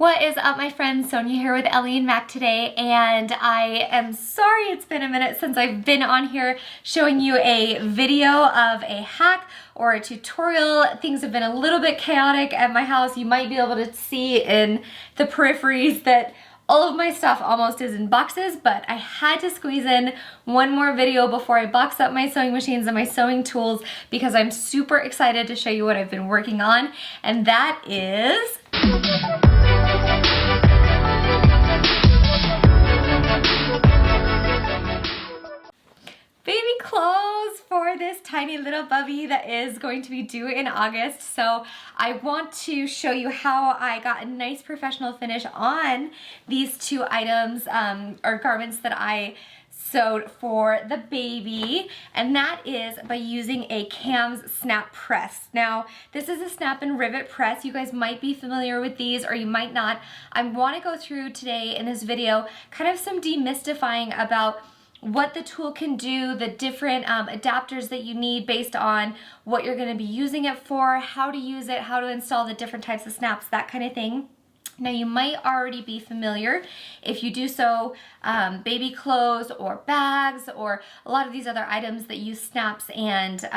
What is up, my friends? Sonia here with Ellie and Mac today, and I am sorry it's been a minute since I've been on here showing you a video of a hack or a tutorial. Things have been a little bit chaotic at my house. You might be able to see in the peripheries that all of my stuff almost is in boxes, but I had to squeeze in one more video before I box up my sewing machines and my sewing tools because I'm super excited to show you what I've been working on, and that is baby clothes for this tiny little bubby that is going to be due in August. So I want to show you how I got a nice professional finish on these two items or garments that I sewed for the baby, and that is by using a KAM Snap Press. Now, this is a snap and rivet press. You guys might be familiar with these or you might not. I want to go through today in this video kind of some demystifying about what the tool can do, the different adapters that you need based on what you're going to be using it for, how to use it, how to install the different types of snaps, that kind of thing. Now, you might already be familiar if you do sew baby clothes or bags or a lot of these other items that use snaps and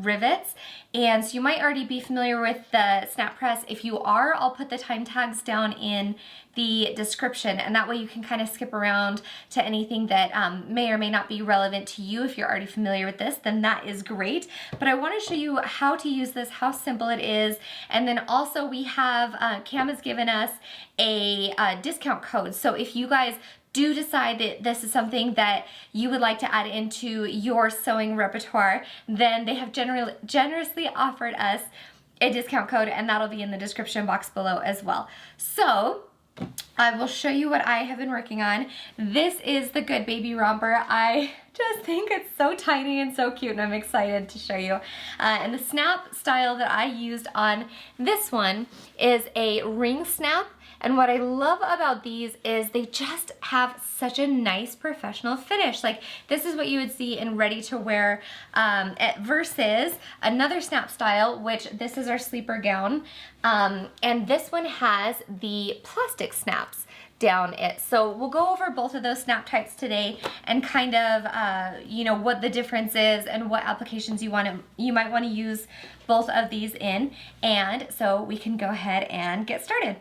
rivets. And so you might already be familiar with the snap press. If you are, I'll put the time tags down in the description, and that way you can kind of skip around to anything that may or may not be relevant to you. If you're already familiar with this, then that is great. But I want to show you how to use this, how simple it is, and then also we have, KAM has given us a discount code. So if you guys do decide that this is something that you would like to add into your sewing repertoire, then they have generously offered us a discount code, and that'll be in the description box below as well. So I will show you what I have been working on. This is the Good Baby Romper. I just think it's so tiny and so cute, and I'm excited to show you. And the snap style that I used on this one is a ring snap. And what I love about these is they just have such a nice professional finish. Like, this is what you would see in ready to wear versus another snap style, which this is our sleeper gown. And this one has the plastic snaps down it. So we'll go over both of those snap types today and kind of, you know, what the difference is and what applications you might want to use both of these in. And so we can go ahead and get started.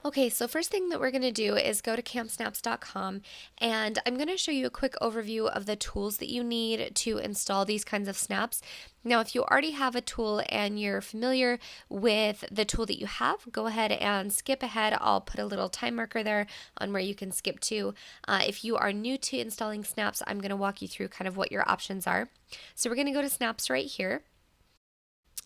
Okay, so first thing that we're going to do is go to kamsnaps.com, and I'm going to show you a quick overview of the tools that you need to install these kinds of snaps. Now, if you already have a tool and you're familiar with the tool that you have, go ahead and skip ahead. I'll put a little time marker there on where you can skip to. If you are new to installing snaps, I'm going to walk you through kind of what your options are. So we're going to go to snaps right here.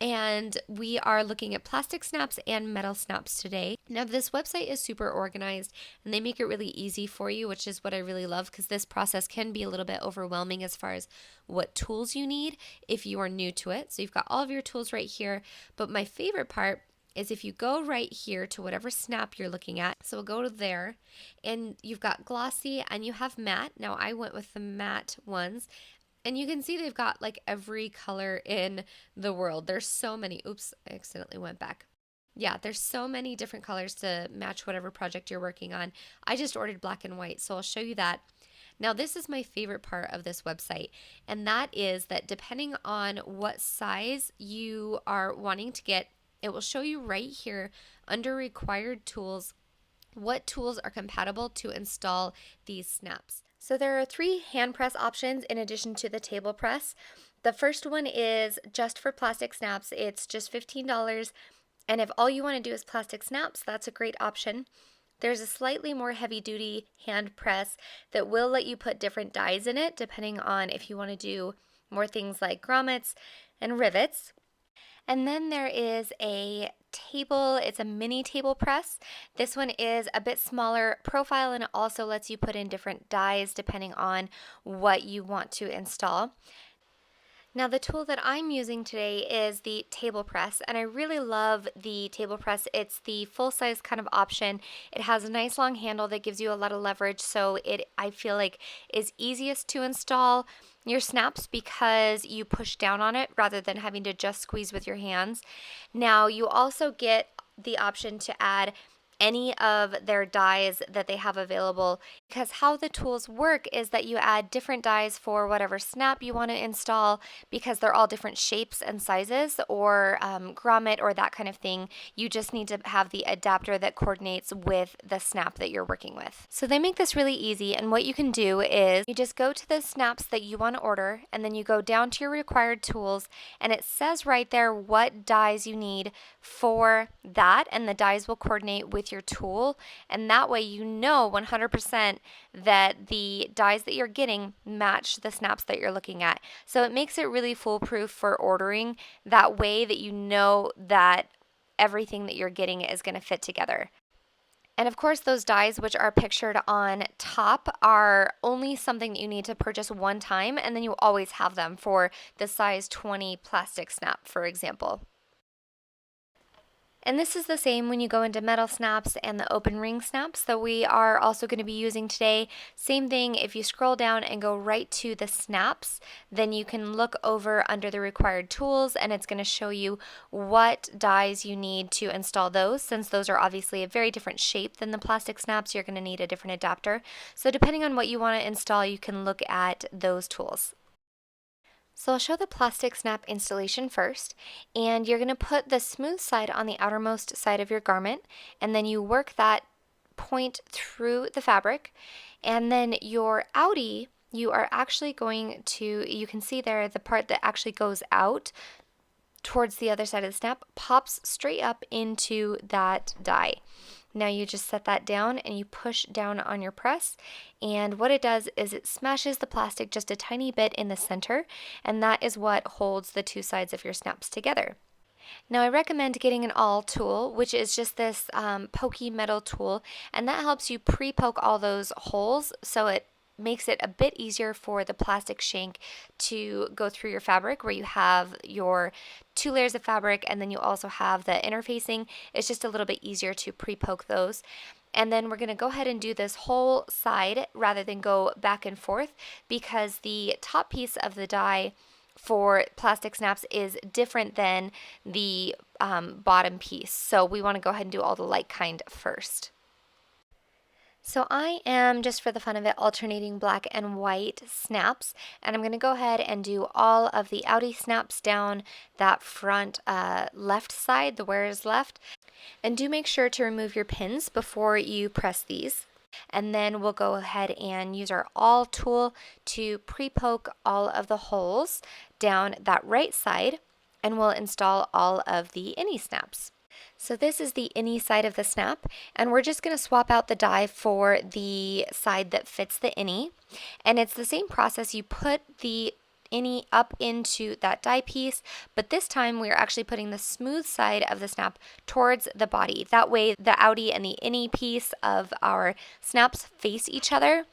And we are looking at plastic snaps and metal snaps today. Now, this website is super organized and they make it really easy for you, which is what I really love, because this process can be a little bit overwhelming as far as what tools you need if you are new to it. So you've got all of your tools right here. But my favorite part is if you go right here to whatever snap you're looking at. So we'll go to there, and you've got glossy and you have matte. Now, I went with the matte ones. And you can see they've got like every color in the world. There's so many. Oops, I accidentally went back. Yeah, there's so many different colors to match whatever project you're working on. I just ordered black and white, so I'll show you that. Now, this is my favorite part of this website, and that is that depending on what size you are wanting to get, it will show you right here under required tools what tools are compatible to install these snaps. So there are 3 hand press options in addition to the table press. The first one is just for plastic snaps. It's just $15. And if all you want to do is plastic snaps, that's a great option. There's a slightly more heavy duty hand press that will let you put different dies in it, depending on if you want to do more things like grommets and rivets. And then there is a table, it's a mini table press. This one is a bit smaller profile, and it also lets you put in different dies depending on what you want to install. Now, the tool that I'm using today is the table press, and I really love the table press. It's the full-size kind of option. It has a nice long handle that gives you a lot of leverage, so I feel like is easiest to install your snaps because you push down on it rather than having to just squeeze with your hands. Now, you also get the option to add any of their dies that they have available, because how the tools work is that you add different dies for whatever snap you want to install, because they're all different shapes and sizes, or grommet or that kind of thing. You just need to have the adapter that coordinates with the snap that you're working with. So they make this really easy, and what you can do is you just go to the snaps that you want to order, and then you go down to your required tools, and it says right there what dies you need for that, and the dies will coordinate with your tool, and that way you know 100% that the dies that you're getting match the snaps that you're looking at. So it makes it really foolproof for ordering, that way that you know that everything that you're getting is going to fit together. And of course, those dies which are pictured on top are only something that you need to purchase one time, and then you always have them for the size 20 plastic snap, for example. And this is the same when you go into metal snaps and the open ring snaps that we are also going to be using today. Same thing, if you scroll down and go right to the snaps, then you can look over under the required tools, and it's going to show you what dies you need to install those. Since those are obviously a very different shape than the plastic snaps, you're going to need a different adapter. So depending on what you want to install, you can look at those tools. So I'll show the plastic snap installation first, and you're going to put the smooth side on the outermost side of your garment, and then you work that point through the fabric, and then your outie, you are actually going to, you can see there the part that actually goes out towards the other side of the snap pops straight up into that die. Now you just set that down and you push down on your press, and what it does is it smashes the plastic just a tiny bit in the center, and that is what holds the two sides of your snaps together. Now I recommend getting an awl tool, which is just this pokey metal tool, and that helps you pre-poke all those holes, so it makes it a bit easier for the plastic shank to go through your fabric, where you have your two layers of fabric and then you also have the interfacing. It's just a little bit easier to pre-poke those. And then we're going to go ahead and do this whole side rather than go back and forth, because the top piece of the die for plastic snaps is different than the bottom piece. So we want to go ahead and do all the light kind first. So I am, just for the fun of it, alternating black and white snaps, and I'm going to go ahead and do all of the outie snaps down that front left side, the wearer's left. And do make sure to remove your pins before you press these. And then we'll go ahead and use our awl tool to pre-poke all of the holes down that right side, and we'll install all of the innie snaps. So this is the innie side of the snap, and we're just going to swap out the die for the side that fits the innie. And it's the same process. You put the innie up into that die piece, but this time we're actually putting the smooth side of the snap towards the body. That way the outie and the innie piece of our snaps face each other,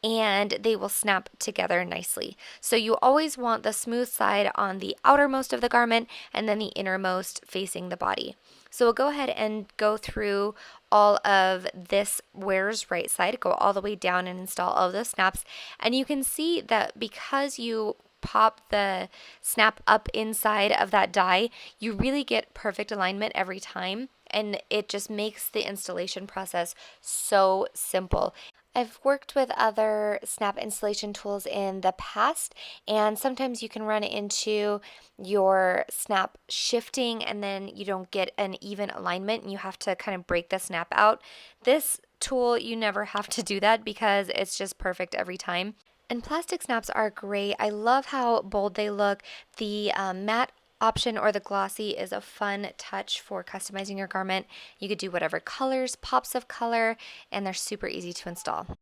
and they will snap together nicely. So you always want the smooth side on the outermost of the garment and then the innermost facing the body. So we'll go ahead and go through all of this wearer's right side, go all the way down and install all of those snaps. And you can see that because you pop the snap up inside of that die, you really get perfect alignment every time, and it just makes the installation process so simple. I've worked with other snap installation tools in the past, and sometimes you can run into your snap shifting and then you don't get an even alignment and you have to kind of break the snap out. This tool, you never have to do that because it's just perfect every time. And plastic snaps are great. I love how bold they look. The matte option or the glossy is a fun touch for customizing your garment. You could do whatever colors, pops of color, and they're super easy to install.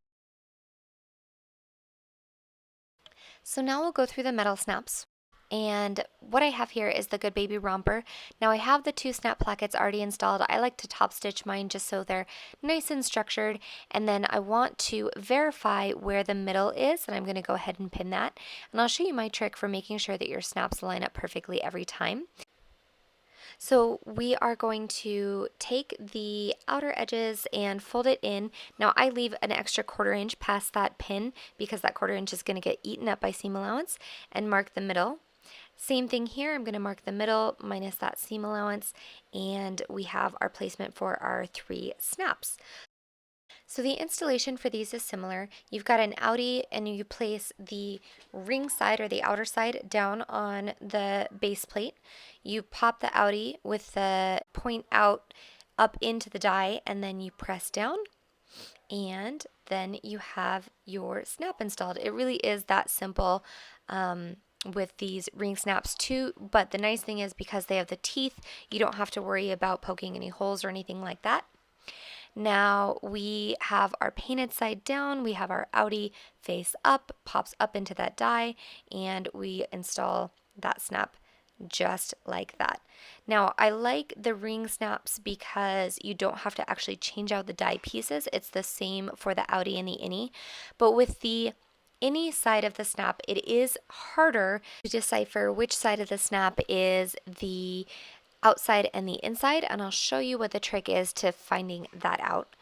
So now we'll go through the metal snaps. And what I have here is the Good Baby Romper. Now I have the two snap plackets already installed. I like to top stitch mine just so they're nice and structured. And then I want to verify where the middle is, and I'm going to go ahead and pin that. And I'll show you my trick for making sure that your snaps line up perfectly every time. So we are going to take the outer edges and fold it in. Now I leave an extra 1/4 inch past that pin because that 1/4 inch is going to get eaten up by seam allowance, and mark the middle. Same thing here, I'm going to mark the middle minus that seam allowance, and we have our placement for our 3 snaps. So the installation for these is similar. You've got an outie and you place the ring side or the outer side down on the base plate. You pop the outie with the point out up into the die, and then you press down, and then you have your snap installed. It really is that simple with these ring snaps too, but the nice thing is because they have the teeth, you don't have to worry about poking any holes or anything like that. Now we have our painted side down, we have our outie face up, pops up into that die, and we install that snap just like that. Now I like the ring snaps because you don't have to actually change out the die pieces. It's the same for the outie and the innie, but with the innie side of the snap, it is harder to decipher which side of the snap is the outside and the inside, and I'll show you what the trick is to finding that out.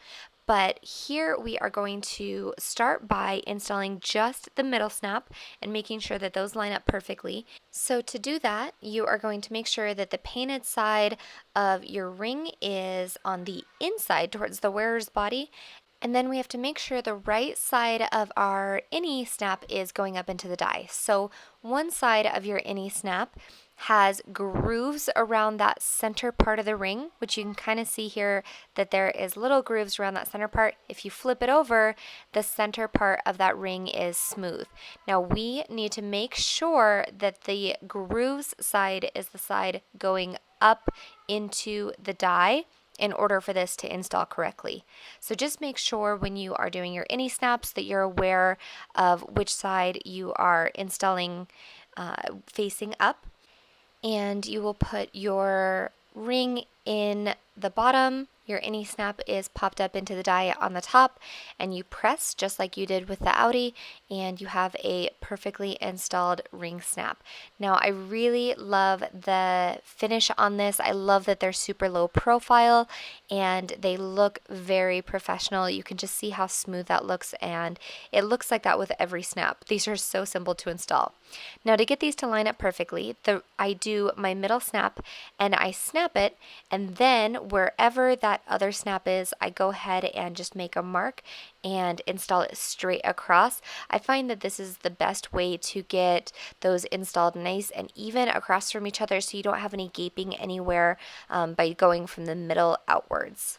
But here we are going to start by installing just the middle snap and making sure that those line up perfectly. So to do that, you are going to make sure that the painted side of your ring is on the inside towards the wearer's body. And then we have to make sure the right side of our innie snap is going up into the die. So one side of your innie snap has grooves around that center part of the ring, which you can kind of see here that there is little grooves around that center part. If you flip it over, the center part of that ring is smooth. Now we need to make sure that the grooves side is the side going up into the die in order for this to install correctly. So just make sure when you are doing your innie snaps that you're aware of which side you are installing facing up. And you will put your ring in the bottom, your innie snap is popped up into the die on the top, and you press just like you did with the outie, and you have a perfectly installed ring snap. Now I really love the finish on this. I love that they're super low profile and they look very professional. You can just see how smooth that looks, and it looks like that with every snap. These are so simple to install. Now to get these to line up perfectly, I do my middle snap and I snap it, and then wherever that other snap is, I go ahead and just make a mark and install it straight across. I find that this is the best way to get those installed nice and even across from each other, so you don't have any gaping anywhere by going from the middle outwards.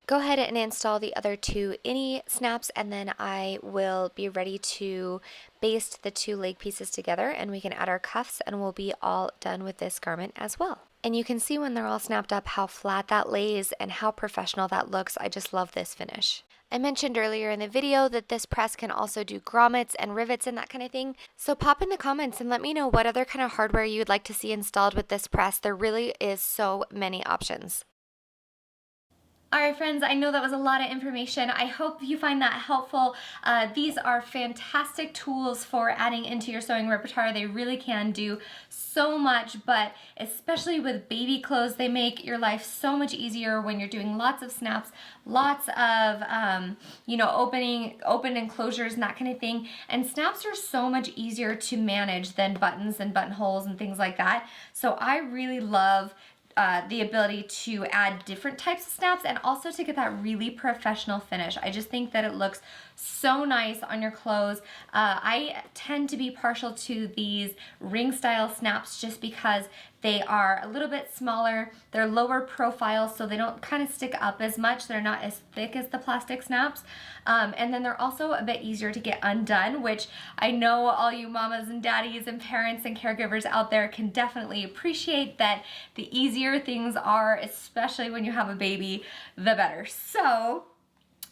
Go ahead and install the other 2 innie snaps, and then I will be ready to baste the 2 leg pieces together, and we can add our cuffs and we'll be all done with this garment as well. And you can see when they're all snapped up how flat that lays and how professional that looks. I just love this finish. I mentioned earlier in the video that this press can also do grommets and rivets and that kind of thing. So pop in the comments and let me know what other kind of hardware you would like to see installed with this press. There really is so many options. All right, friends, I know that was a lot of information. I hope you find that helpful. These are fantastic tools for adding into your sewing repertoire. They really can do so much, but especially with baby clothes, they make your life so much easier when you're doing lots of snaps, lots of, open and closures and that kind of thing. And snaps are so much easier to manage than buttons and buttonholes and things like that. So I really love the ability to add different types of snaps and also to get that really professional finish. I just think that it looks so nice on your clothes. I tend to be partial to these ring style snaps just because they are a little bit smaller, they're lower profile, so they don't kind of stick up as much. They're not as thick as the plastic snaps. And then they're also a bit easier to get undone, which I know all you mamas and daddies and parents and caregivers out there can definitely appreciate, that the easier things are, especially when you have a baby, the better. So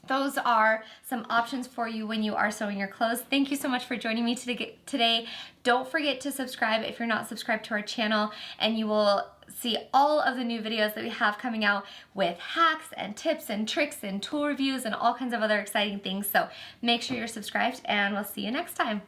those are some options for you when you are sewing your clothes. Thank you so much for joining me today. Don't forget to subscribe if you're not subscribed to our channel, and you will see all of the new videos that we have coming out with hacks and tips and tricks and tool reviews and all kinds of other exciting things. So make sure you're subscribed, and we'll see you next time.